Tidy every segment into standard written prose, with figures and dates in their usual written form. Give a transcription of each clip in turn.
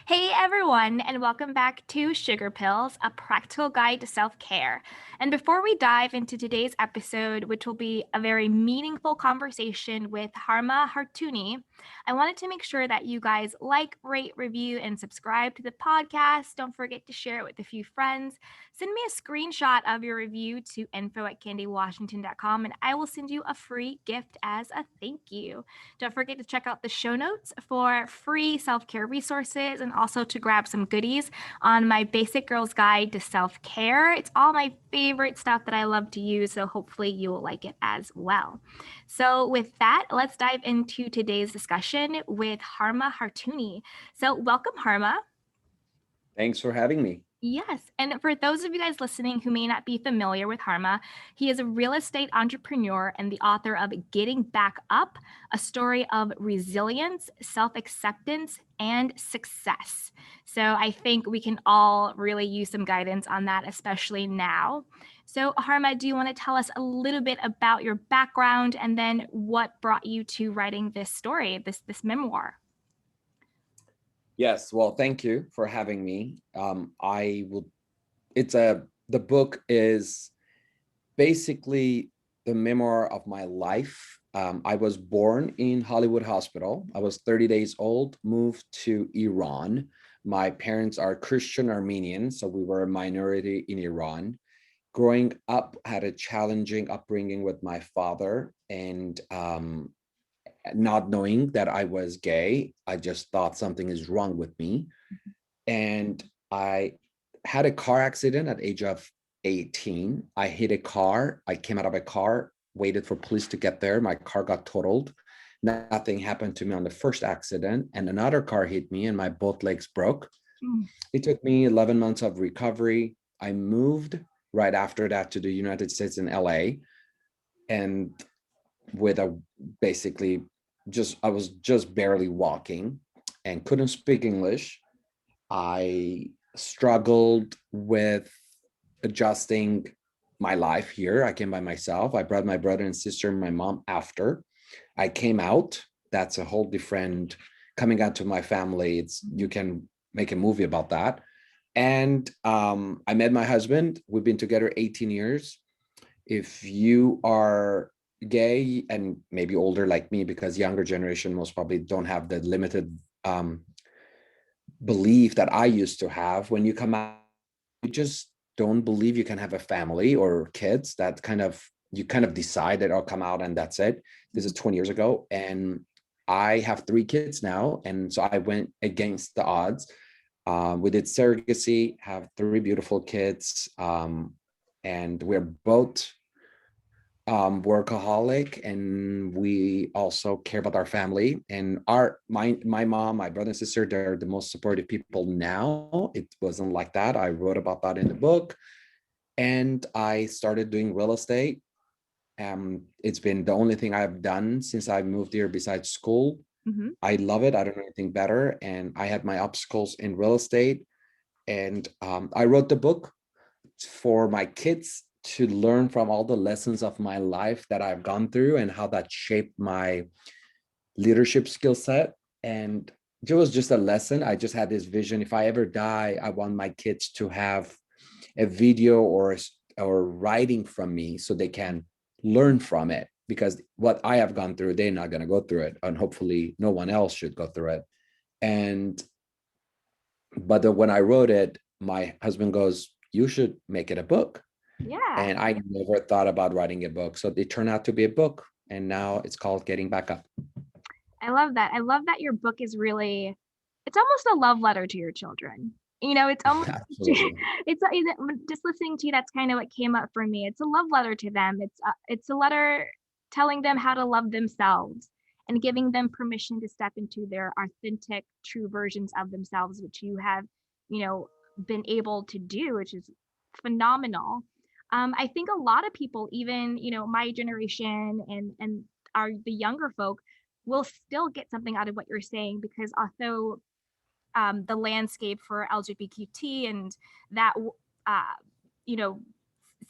Hey everyone, and welcome back to Sugar Pills, a practical guide to self-care. And before we dive into today's episode, which will be a very meaningful conversation with Harma Hartouni, I wanted to make sure that you guys like, rate, review, and subscribe to the podcast. Don't forget to share it with a few friends. Send me a screenshot of your review to info@candywashington.com, and I will send you a free gift as a thank you. Don't forget to check out the show notes for free self-care resources and also to grab some goodies on my Basic Girls Guide to Self-Care. It's all my favorite stuff that I love to use, so hopefully you will like it as well. So with that, let's dive into today's discussion with Harma Hartouni. So welcome, Harma. Thanks for having me. Yes. And for those of you guys listening who may not be familiar with Harma, he is a real estate entrepreneur and the author of Getting Back Up, a story of resilience, self-acceptance, and success. So I think we can all really use some guidance on that, especially now. So Harma, do you want to tell us a little bit about your background and then what brought you to writing this story, this memoir? Yes, well, thank you for having me. The book is basically the memoir of my life. I was born in Hollywood Hospital. I was 30 days old, moved to Iran. My parents are Christian Armenian, so we were a minority in Iran. Growing up, had a challenging upbringing with my father, and not knowing that I was gay. I just thought something is wrong with me. And I had a car accident at age of 18. I hit a car. I came out of a car, waited for police to get there. My car got totaled. Nothing happened to me on the first accident. And another car hit me and my both legs broke. Mm. It took me 11 months of recovery. I moved right after that to the United States in LA. And with a basically I was just barely walking and couldn't speak English. I struggled with adjusting my life here. I came by myself. I brought my brother and sister and my mom after I came out. That's a whole different coming out to my family. It's you can make a movie about that. And I met my husband. We've been together 18 years. If you are gay and maybe older like me, because younger generation most probably don't have the limited belief that I used to have, when you come out, you just don't believe you can have a family or kids. That kind of you kind of decide that I'll come out and that's it. This is 20 years ago, and I have 3 kids now, and so I went against the odds. We did surrogacy, have 3 beautiful kids, and we're both workaholic, and we also care about our family. And my mom, my brother and sister, they're the most supportive people now. It wasn't like that. I wrote about that in the book, and I started doing real estate. It's been the only thing I've done since I moved here besides school. Mm-hmm. I love it. I don't know anything better. And I had my obstacles in real estate, and I wrote the book for my kids to learn from all the lessons of my life that I've gone through and how that shaped my leadership skill set. And it was just a lesson. I just had this vision. If I ever die, I want my kids to have a video or writing from me so they can learn from it, because what I have gone through, they're not going to go through it, and hopefully no one else should go through it. And when I wrote it, my husband goes, you should make it a book. Yeah. And I never thought about writing a book. So it turned out to be a book. And now it's called Getting Back Up. I love that. I love that your book is really, it's almost a love letter to your children. It's almost, Absolutely. just listening to you, that's kind of what came up for me. It's a love letter to them. It's a letter telling them how to love themselves and giving them permission to step into their authentic, true versions of themselves, which you have, you know, been able to do, which is phenomenal. I think a lot of people, even, my generation and are the younger folk will still get something out of what you're saying because although the landscape for LGBTQ and that uh, you know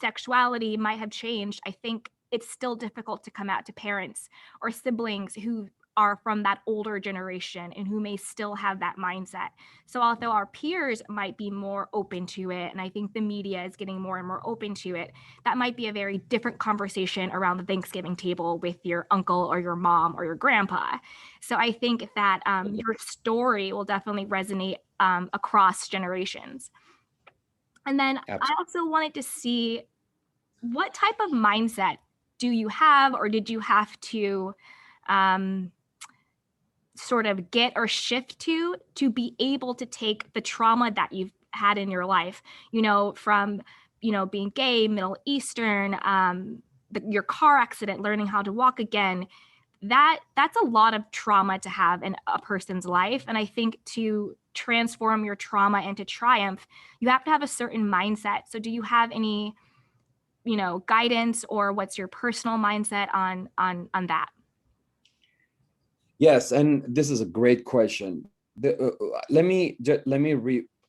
sexuality might have changed, I think it's still difficult to come out to parents or siblings who are from that older generation and who may still have that mindset. So although our peers might be more open to it, and I think the media is getting more and more open to it, that might be a very different conversation around the Thanksgiving table with your uncle or your mom or your grandpa. So I think that your story will definitely resonate across generations. And then I Absolutely. also wanted to see, what type of mindset do you have, or did you have to um, sort of get or shift to be able to take the trauma that you've had in your life, from, being gay, Middle Eastern, your car accident, learning how to walk again. That's a lot of trauma to have in a person's life. And I think to transform your trauma into triumph, you have to have a certain mindset. So do you have any, guidance, or what's your personal mindset on that? Yes, and this is a great question. Let me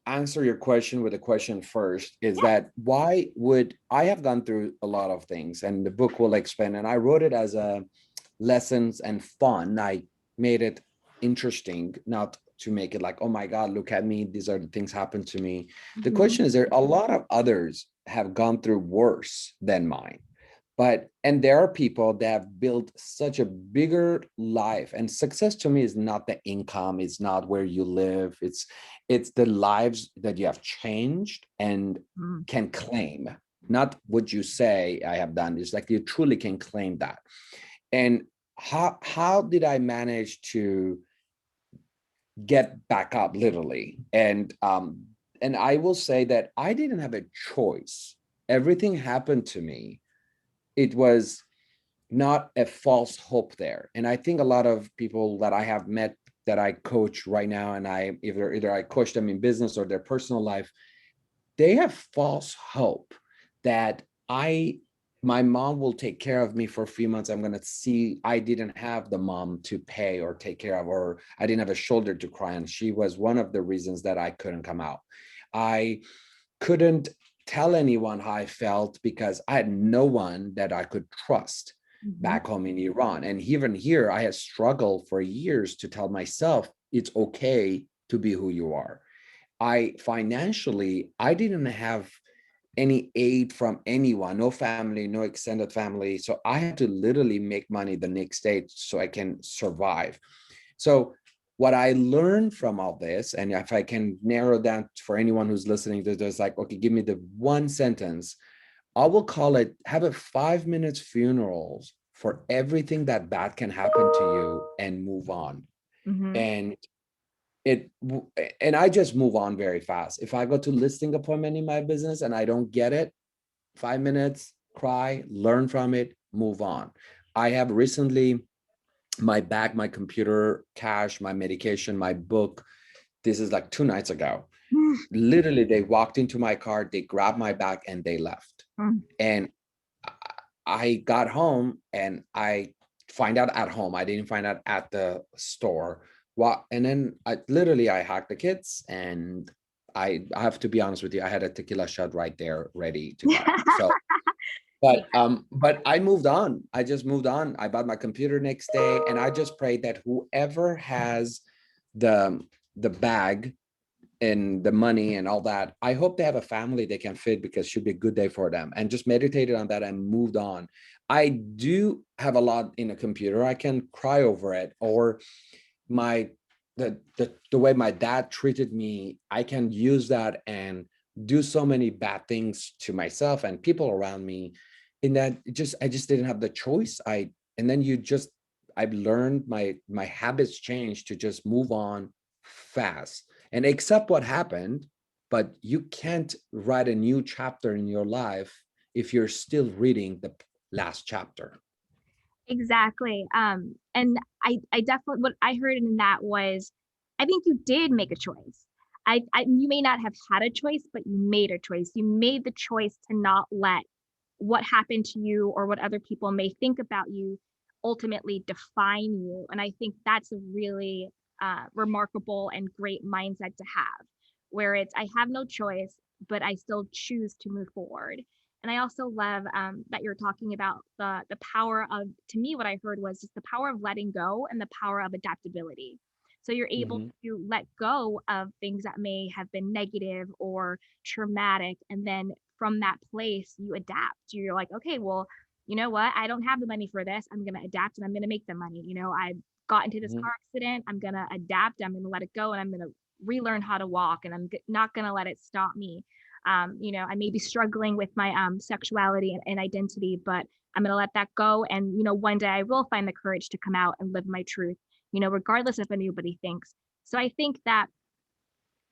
answer your question with a question first. Is Yeah. that why would I have gone through a lot of things, and the book will explain. And I wrote it as a lessons and fun. I made it interesting, not to make it like, oh my God, look at me. These are the things happened to me. The Mhm. question is, there a lot of others have gone through worse than mine. And there are people that have built such a bigger life, and success to me is not the income, it's not where you live, it's the lives that you have changed and Mm. can claim, not what you say I have done. It's like you truly can claim that. And how did I manage to get back up, literally? And I will say that I didn't have a choice. Everything happened to me. It was not a false hope there. And I think a lot of people that I have met, that I coach right now, and I either I coach them in business or their personal life, they have false hope that I my mom will take care of me for a few months. I'm going to see I didn't have the mom to pay or take care of, or I didn't have a shoulder to cry on. She was one of the reasons that I couldn't come out. I couldn't tell anyone how I felt because I had no one that I could trust Mhm. back home in Iran. And even here, I had struggled for years to tell myself it's okay to be who you are. I didn't have any aid from anyone, no family, no extended family. So I had to literally make money the next day so I can survive. So what I learned from all this, and if I can narrow down for anyone who's listening to this, like, okay, give me the one sentence, I will call it, have a 5 minutes funerals for everything that bad can happen to you and move on. Mhm. And it and I just move on very fast. If I go to listing appointment in my business and I don't get it, 5 minutes, cry, learn from it, move on. I have recently, my bag, my computer, cash, my medication, my book. This is like 2 nights ago. Literally, they walked into my car, they grabbed my bag, and they left. Mm. And I got home and I find out at home. I didn't find out at the store. Well, and then I hacked the kids, and I have to be honest with you, I had a tequila shot right there ready to go. So Yeah. but I moved on. I just moved on. I bought my computer next day, and I just prayed that whoever has the the bag and the money and all that, I hope they have a family they can fit, because it should be a good day for them. And just meditated on that and moved on. I do have a lot in a computer. I can cry over it, or my the way my dad treated me, I can use that and do so many bad things to myself and people around me. In that, I just didn't have the choice. And then I've learned, my habits changed to just move on fast and accept what happened. But you can't write a new chapter in your life if you're still reading the last chapter. Exactly. And I definitely, what I heard in that was, I think you did make a choice. You may not have had a choice, but you made a choice. You made the choice to not let what happened to you or what other people may think about you ultimately define you. And I think that's a really remarkable and great mindset to have, where it's, I have no choice, but I still choose to move forward. And I also love that you're talking about the power of, to me, what I heard was just the power of letting go and the power of adaptability. So you're able Hmm. to let go of things that may have been negative or traumatic. And then from that place, you adapt. You're like, okay, well, you know what? I don't have the money for this. I'm going to adapt and I'm going to make the money. I got into this Hmm. car accident. I'm going to adapt. I'm going to let it go and I'm going to relearn how to walk and I'm not going to let it stop me. I may be struggling with my sexuality and identity, but I'm going to let that go. And, one day I will find the courage to come out and live my truth, regardless if anybody thinks. So I think that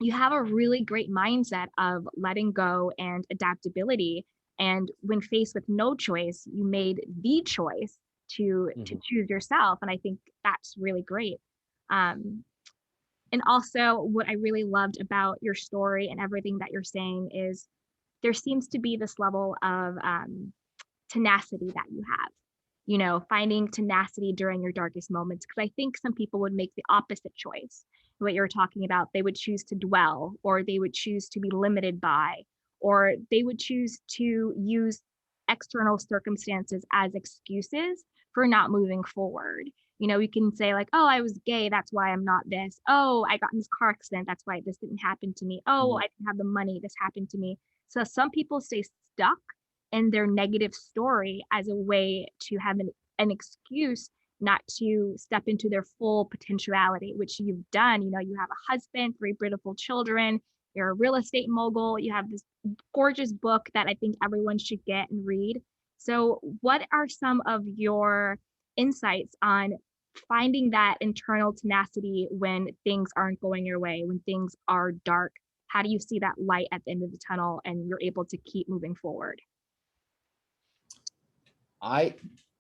you have a really great mindset of letting go and adaptability. And when faced with no choice, you made the choice to Hmm. choose yourself. And I think that's really great. Um, and also, what I really loved about your story and everything that you're saying is there seems to be this level of tenacity that you have, finding tenacity during your darkest moments. Because I think some people would make the opposite choice. What you're talking about, they would choose to dwell, or they would choose to be limited by, or they would choose to use external circumstances as excuses for not moving forward. You can say, like, oh, I was gay, that's why I'm not this. Oh, I got in this car accident, that's why this didn't happen to me. Oh, I didn't have the money, this happened to me. So some people stay stuck in their negative story as a way to have an excuse not to step into their full potentiality, which you've done. You have a husband, three beautiful children, you're a real estate mogul, you have this gorgeous book that I think everyone should get and read. So, what are some of your insights on finding that internal tenacity when things aren't going your way, when things are dark? How do you see that light at the end of the tunnel and you're able to keep moving forward? I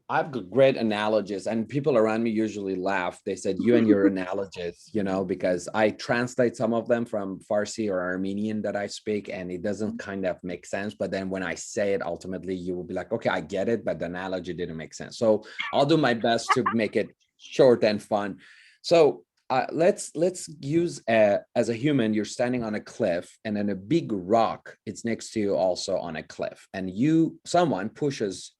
I've got great analogies, and people around me usually laugh. They said, "You and your analogies," because I translate some of them from Farsi or Armenian that I speak, and it doesn't kind of make sense. But then when I say it, ultimately, you will be like, "Okay, I get it," but the analogy didn't make sense. So I'll do my best to make it short and fun. So let's use as a human, you're standing on a cliff, and then a big rock it's next to you also on a cliff, and someone pushes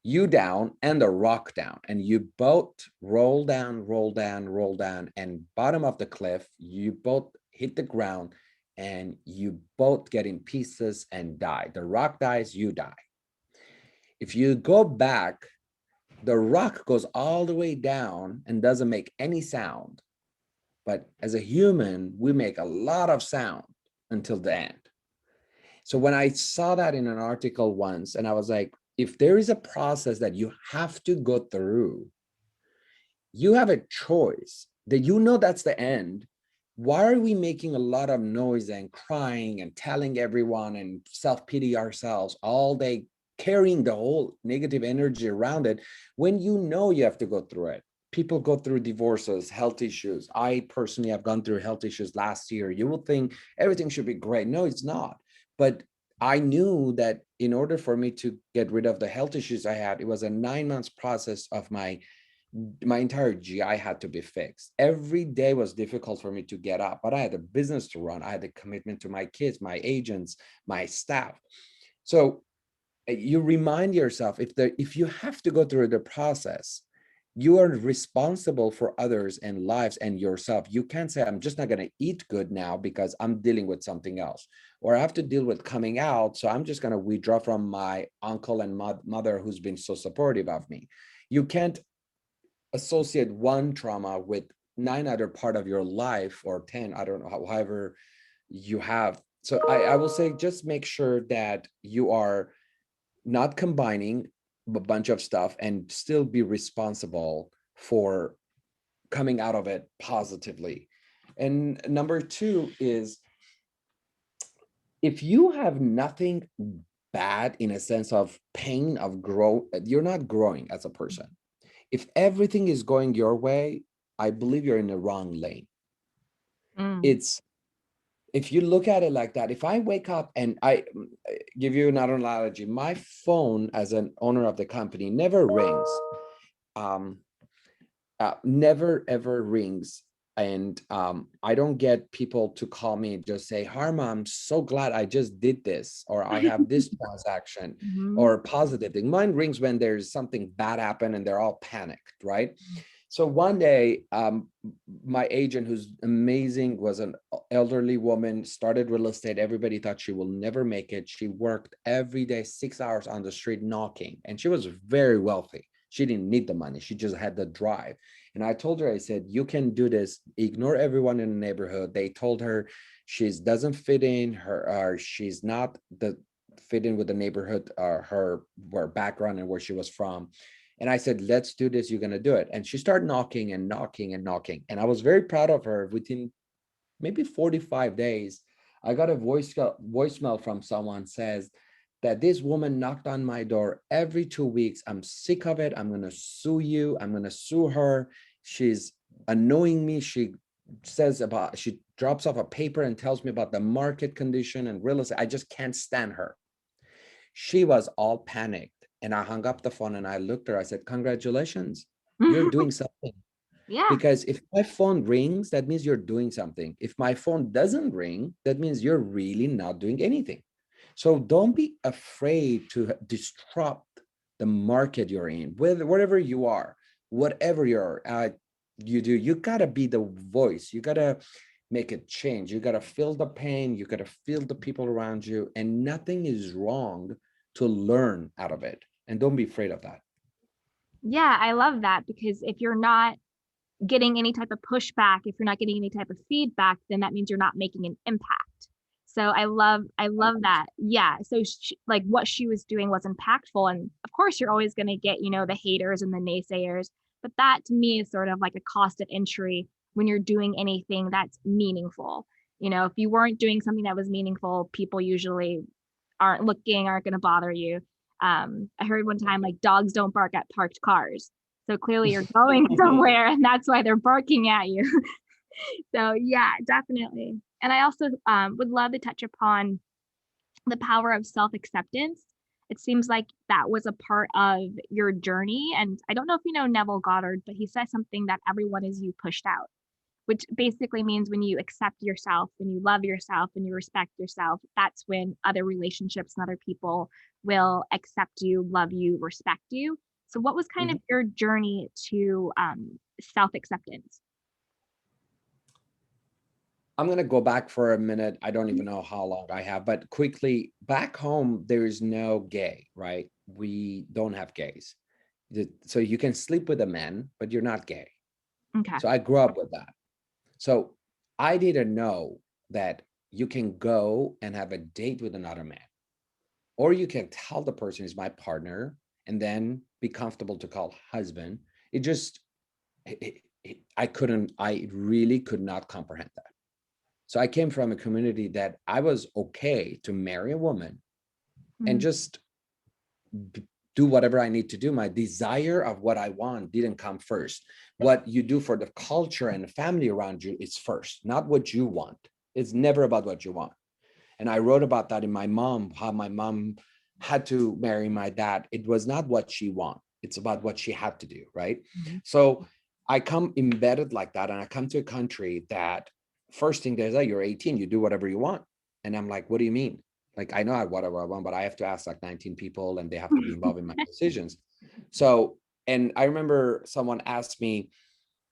you down and the rock down, and you both roll down, roll down, roll down, and bottom of the cliff you both hit the ground, and you both get in pieces and die. The rock dies, you die. If you go back, the rock goes all the way down and doesn't make any sound, but as a human we make a lot of sound until the end. So when I saw that in an article once, and I was like, if there is a process that you have to go through, you have a choice that that's the end. Why are we making a lot of noise and crying and telling everyone and self-pity ourselves all day, carrying the whole negative energy around it, when you have to go through it? People go through divorces, health issues. I personally have gone through health issues last year. You will think everything should be great. No, it's not. But I knew that in order for me to get rid of the health issues I had, it was a 9 months process of my entire GI had to be fixed. Every day was difficult for me to get up, but I had a business to run. I had a commitment to my kids, my agents, my staff. So you remind yourself, if you have to go through the process, you are responsible for others and lives and yourself. You can't say, I'm just not going to eat good now because I'm dealing with something else, or I have to deal with coming out, so I'm just going to withdraw from my uncle and mother who's been so supportive of me. You can't associate one trauma with nine other part of your life, or 10, I don't know, however you have. So I will say, just make sure that you are not combining a bunch of stuff, and still be responsible for coming out of it positively. And number two is, if you have nothing bad in a sense of pain of growth, you're not growing as a person. If everything is going your way, I believe you're in the wrong lane. Mm. It's If you look at it like that, if I wake up and I give you another analogy, my phone as an owner of the company never rings, never ever rings And I don't get people to call me and just say, Harma, I'm so glad I just did this, or I have this transaction, Mhm. or positive thing. Mine rings when there's something bad happen and they're all panicked, right? So one day, my agent, who's amazing, was an elderly woman, started real estate. Everybody thought she will never make it. She worked every day, 6 hours on the street knocking, and she was very wealthy. She didn't need the money. She just had the drive. And I told her, I said, you can do this. Ignore everyone in the neighborhood. They told her she doesn't fit in her, she's not the fit in with the neighborhood, her background and where she was from. And I said, let's do this. You're going to do it. And she started knocking and knocking and knocking. And I was very proud of her. Within maybe 45 days, I got a voicemail from someone says that this woman knocked on my door every 2 weeks. I'm sick of it. I'm going to sue you. I'm going to sue her. She's annoying me. She drops off a paper and tells me about the market condition and real estate. I just can't stand her. She was all panicked. And I hung up the phone and I looked at her. I said, congratulations, you're doing something. Yeah. Because if my phone rings, that means you're doing something. If my phone doesn't ring, that means you're really not doing anything. So don't be afraid to disrupt the market you're in, wherever you are, whatever you do. You gotta be the voice. You gotta make a change. You gotta feel the pain. You gotta feel the people around you, and nothing is wrong to learn out of it. And don't be afraid of that. Yeah, I love that because if you're not getting any type of pushback, if you're not getting any type of feedback, then that means you're not making an impact. So I love that. Yeah. So like what she was doing was impactful. And of course, you're always going to get, the haters and the naysayers. But that to me is sort of like a cost of entry when you're doing anything that's meaningful. If you weren't doing something that was meaningful, people usually aren't going to bother you. I heard one time like dogs don't bark at parked cars. So clearly you're going somewhere and that's why they're barking at you. So yeah, definitely. And I also would love to touch upon the power of self-acceptance. It seems like that was a part of your journey. And I don't know if you know Neville Goddard, but he says something that everyone is you pushed out, which basically means when you accept yourself, when you love yourself, when you respect yourself, that's when other relationships and other people will accept you, love you, respect you. So, what was kind of Mhm. your journey to self acceptance? I'm going to go back for a minute. I don't even know how long I have, but quickly, back home, there is no gay, right? We don't have gays. So you can sleep with a man, but you're not gay. Okay. So I grew up with that. So I didn't know that you can go and have a date with another man, or you can tell the person is my partner and then be comfortable to call husband. It just, I really could not comprehend that. So I came from a community that I was okay to marry a woman and Mm, just do whatever I need to do. My desire of what I want didn't come first. What you do for the culture and the family around you is first, not what you want. It's never about what you want. And I wrote about that in my mom, how my mom had to marry my dad. It was not what she wanted. It's about what she had to do, right? mhm. So I come embedded like that, and I come to a country that first thing there's like, you're 18, you do whatever you want. And I'm like, what do you mean? Like, I know whatever I want, but I have to ask like 19 people and they have to be involved in my decisions. So, and I remember someone asked me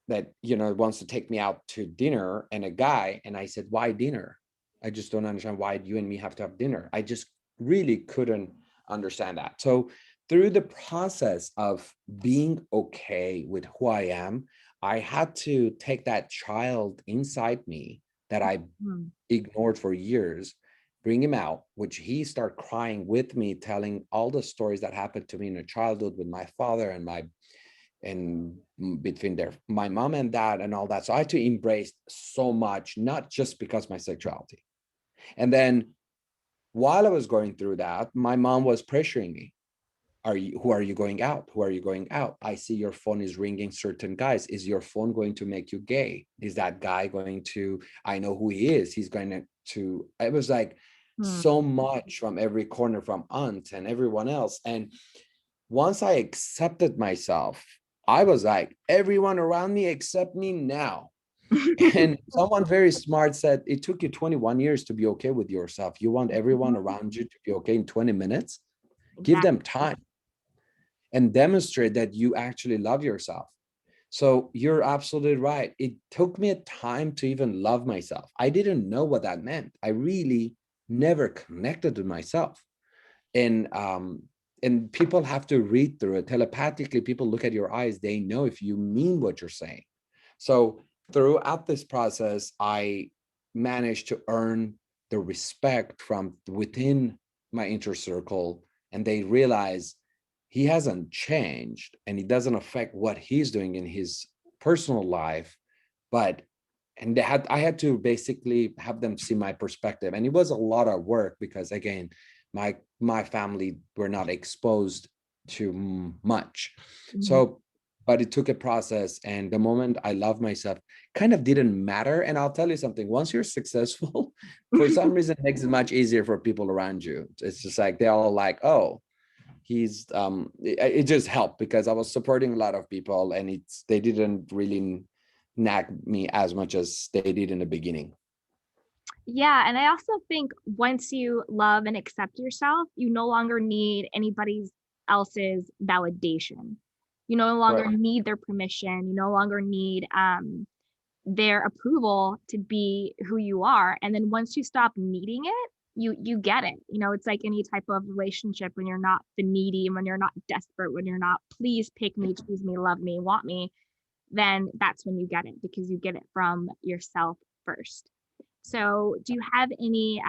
that, wants to take me out to dinner, and a guy, and I said, why dinner? I just don't understand why you and me have to have dinner. I just really couldn't understand that. So through the process of being okay with who I am, I had to take that child inside me that I Mm, ignored for years, bring him out, which he started crying with me, telling all the stories that happened to me in a childhood with my father and between my mom and dad and all that. So I had to embrace so much, not just because my sexuality. And then while I was going through that, my mom was pressuring me. Who are you going out? Who are you going out? I see your phone is ringing certain guys. Is your phone going to make you gay? Is that guy going to, I know who he is. He's going to, it was like mm, so much from every corner, from aunt and everyone else. And once I accepted myself, I was like, everyone around me accept me now. And someone very smart said, it took you 21 years to be okay with yourself. You want everyone around you to be okay in 20 minutes? Give Exactly. them time and demonstrate that you actually love yourself. So you're absolutely right. It took me a time to even love myself. I didn't know what that meant. I really never connected with myself. And people have to read through it telepathically. People look at your eyes, they know if you mean what you're saying. So throughout this process, I managed to earn the respect from within my inner circle, and they realize he hasn't changed and it doesn't affect what he's doing in his personal life. But and I had to basically have them see my perspective, and it was a lot of work because again, my family were not exposed to much. Mhm. So but it took a process, and the moment I love myself kind of didn't matter. And I'll tell you something, once you're successful, for some reason it makes it much easier for people around you. It's just like they're all like, oh, he's it just helped because I was supporting a lot of people, and they didn't really nag me as much as they did in the beginning. Yeah, and I also think once you love and accept yourself, you no longer need anybody else's validation. You no longer Right. need their permission. You no longer need their approval to be who you are. And then once you stop needing it, you get it. You know, it's like any type of relationship when you're not the needy, when you're not desperate, when you're not please pick me, choose me, love me, want me, then that's when you get it because you get it from yourself first. So, do you have any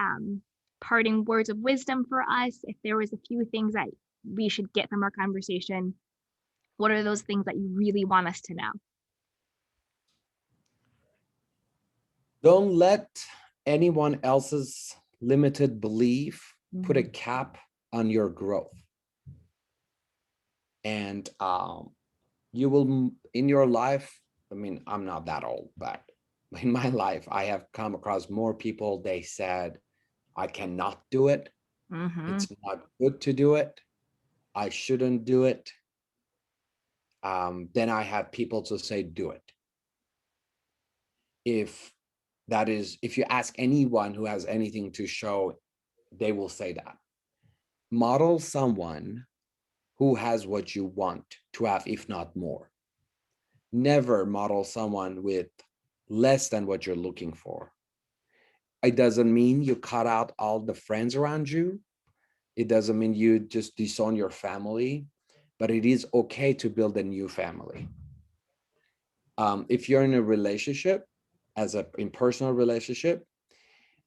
parting words of wisdom for us? If there was a few things that we should get from our conversation, what are those things that you really want us to know? Don't let anyone else's limited belief put a Mhm. cap on your growth. And you will in your life, I mean, I'm not that old, but in my life I have come across more people, they said I cannot do it, Mhm. it's not good to do it, I shouldn't do it. Then I had people to say do it. If if you ask anyone who has anything to show, they will say that. Model someone who has what you want to have, if not more. Never model someone with less than what you're looking for. It doesn't mean you cut out all the friends around you. It doesn't mean you just disown your family, but it is okay to build a new family. If you're in a relationship, as a in personal relationship,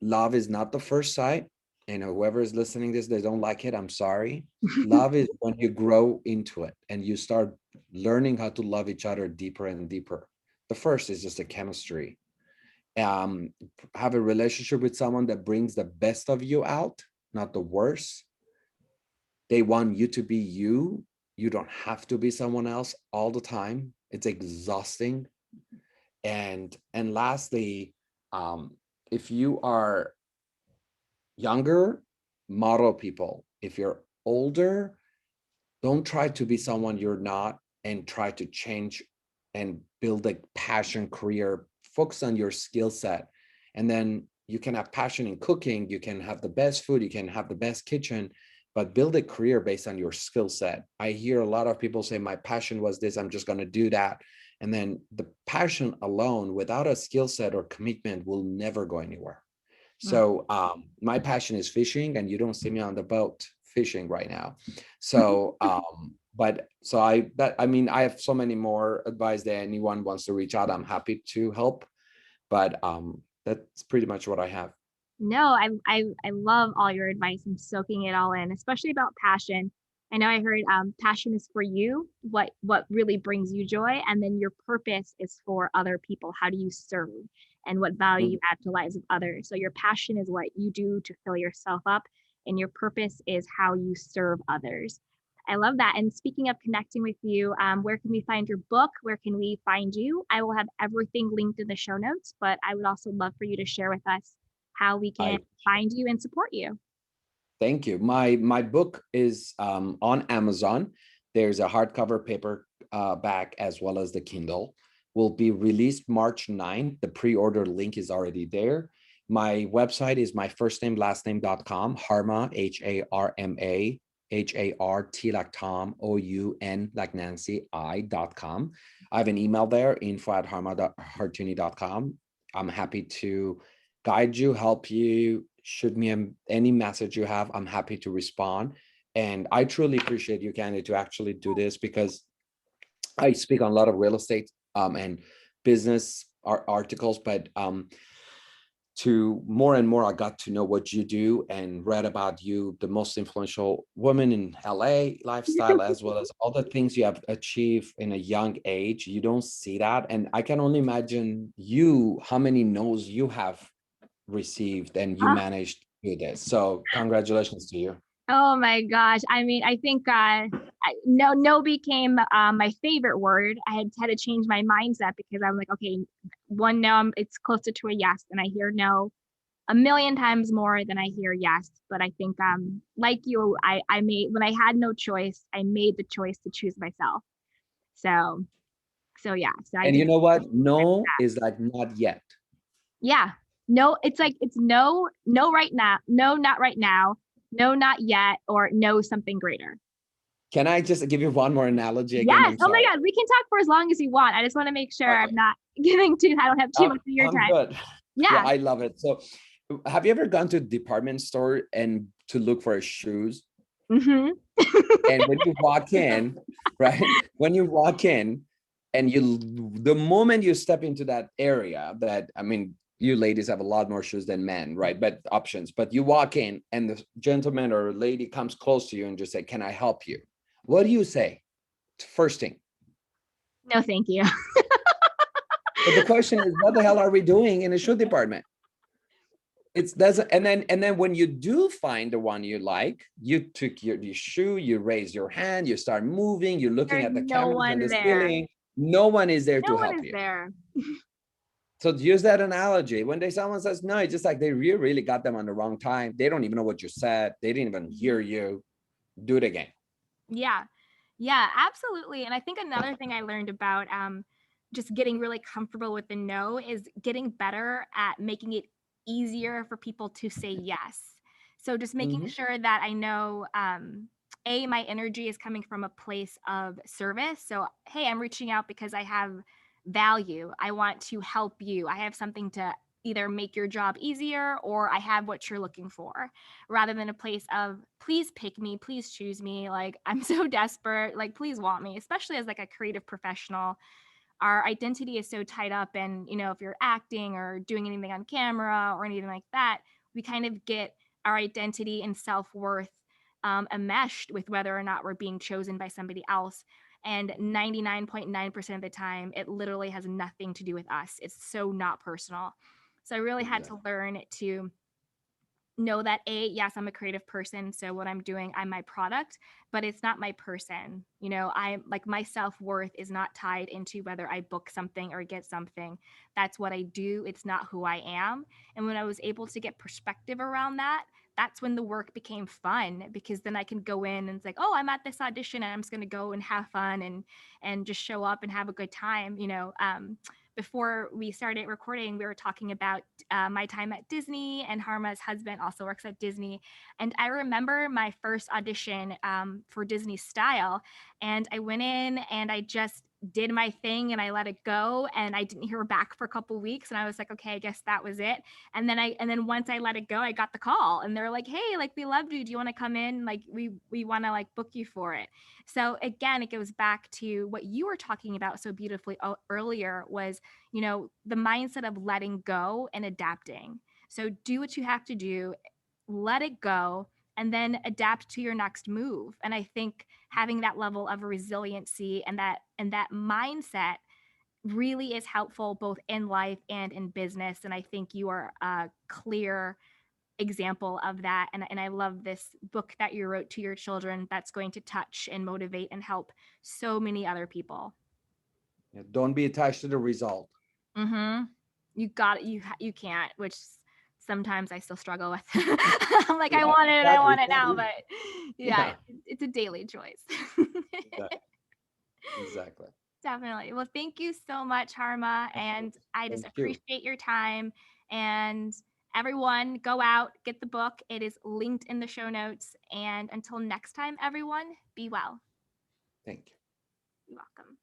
love is not the first sight. And whoever is listening to this, they don't like it, I'm sorry. Love is when you grow into it and you start learning how to love each other deeper and deeper. The first is just a chemistry. um, have a relationship with someone that brings the best of you out, not the worst. They want you to be you. You don't have to be someone else all the time. It's exhausting. And lastly, um, if you are younger, model people. If you're older, don't try to be someone you're not and try to change and build a passion career. Focus on your skill set. And then you can have passion in cooking, you can have the best food, you can have the best kitchen, but build a career based on your skill set. I hear a lot of people say, my passion was this, I'm just going to do that. And then the passion alone without a skill set or commitment will never go anywhere. So my passion is fishing, and you don't see me on the boat fishing right now. So but so I mean, I have so many more advice that anyone wants to reach out, I'm happy to help. But that's pretty much what I have. No, I love all your advice. I'm soaking it all in, especially about passion. I know I heard passion is for you, what really brings you joy, and then your purpose is for other people. How do you serve and what value you Mhm. add to the lives of others? So your passion is what you do to fill yourself up, and your purpose is how you serve others. I love that. And speaking of connecting with you, where can we find your book? Where can we find you? I will have everything linked in the show notes, but I would also love for you to share with us how we can I find you and support you. Thank you. My book is on Amazon. There's a hardcover paper back as well as the Kindle. will be released March 9th. The pre-order link is already there. My website is my first name, last name.com, Harma, Harma, HART like Tom, OUN like Nancy, I.com. I have an email there, info@harma.hartouni.com. I'm happy to guide you, help you, shoot me any message you have. I'm happy to respond. And I truly appreciate you, Candy, to actually do this, because I speak on a lot of real estate and business articles, but to more and more, I got to know what you do and read about you, the most influential woman in LA lifestyle, as well as all the things you have achieved in a young age. You don't see that. And I can only imagine you, how many no's you have received and you Ah, managed to do this. So congratulations to you. oh my gosh. I mean, I think no became my favorite word. I had to change my mindset because I'm like, okay, one no, it's closer to a yes, and I hear no a million times more than I hear yes. But I think like you, I made, when I had no choice, I made the choice to choose myself. So yeah. So I And you did. know what? No is like not yet. Yeah. No, it's like it's no, no right now, no, not right now, no, not yet, or no, something greater. Can I just give you one more analogy again? Yes. I'm Oh my sorry. God. We can talk for as long as you want. I just want to make sure I'm Okay. not I don't have too much of your I'm time. good. Yeah, Yeah. I love it. So have you ever gone to a department store and to look for shoes? Hmm. And when you walk in, right? When you walk in and the moment you step into that area, that, I mean, you ladies have a lot more shoes than men, right? But options, but you walk in and the gentleman or lady comes close to you and just say, "Can I help you?" What do you say? First thing. No, thank you. But the question is, what the hell are we doing in the shoe department? It's doesn't, and then when you do find the one you like, you took your shoe, you raise your hand, you start moving, you're looking There's at the no cameras and one the there. ceiling. No one is there No to one help is you. there. So use that analogy. When someone says no, it's just like you really got them on the wrong time. They don't even know what you said. They didn't even hear you. Do it again. Yeah. Yeah, absolutely. And I think another thing I learned about just getting really comfortable with the no is getting better at making it easier for people to say yes. So just making Mhm. sure that I know my energy is coming from a place of service. So, hey, I'm reaching out because I have value. I want to help you. I have something to either make your job easier, or I have what you're looking for, rather than a place of please pick me, please choose me, like I'm so desperate, like please want me. Especially as like a creative professional, our identity is so tied up, and if you're acting or doing anything on camera or anything like that, we kind of get our identity and self-worth enmeshed with whether or not we're being chosen by somebody else. And 99.9% of the time, it literally has nothing to do with us. It's so not personal. So I really had to Exactly. learn to know that yes, I'm a creative person, so what I'm doing, I'm my product, but it's not my person. I like, my self-worth is not tied into whether I book something or get something. That's what I do, it's not who I am. And when I was able to get perspective around that, that's when the work became fun, because then I can go in and it's like, oh, I'm at this audition and I'm just going to go and have fun and just show up and have a good time. Before we started recording, we were talking about my time at Disney, and Harma's husband also works at Disney. And I remember my first audition for Disney Style, and I went in and I just did my thing and I let it go, and I didn't hear back for a couple weeks, and I was like, okay, I guess that was it. And then once I let it go, I got the call and they're like, hey, like, we loved you, do you want to come in, like we want to like book you for it. So again, it goes back to what you were talking about so beautifully earlier, was the mindset of letting go and adapting. So do what you have to do, let it go, and then adapt to your next move. And I think having that level of resiliency and that mindset really is helpful both in life and in business. And I think you are a clear example of that. And I love this book that you wrote to your children that's going to touch and motivate and help so many other people. Yeah, don't be attached to the result. Mm-hmm. You got it. You can't, which sometimes I still struggle with. I'm like, I Yeah, want it, I exactly. want it now, but yeah, Yeah, it's a daily choice. exactly. Exactly. Definitely. Well, thank you so much, Harma. And Absolutely. I just Thank you. appreciate your time. And everyone, go out, get the book. It is linked in the show notes. And until next time, everyone, be well. Thank you. You're welcome.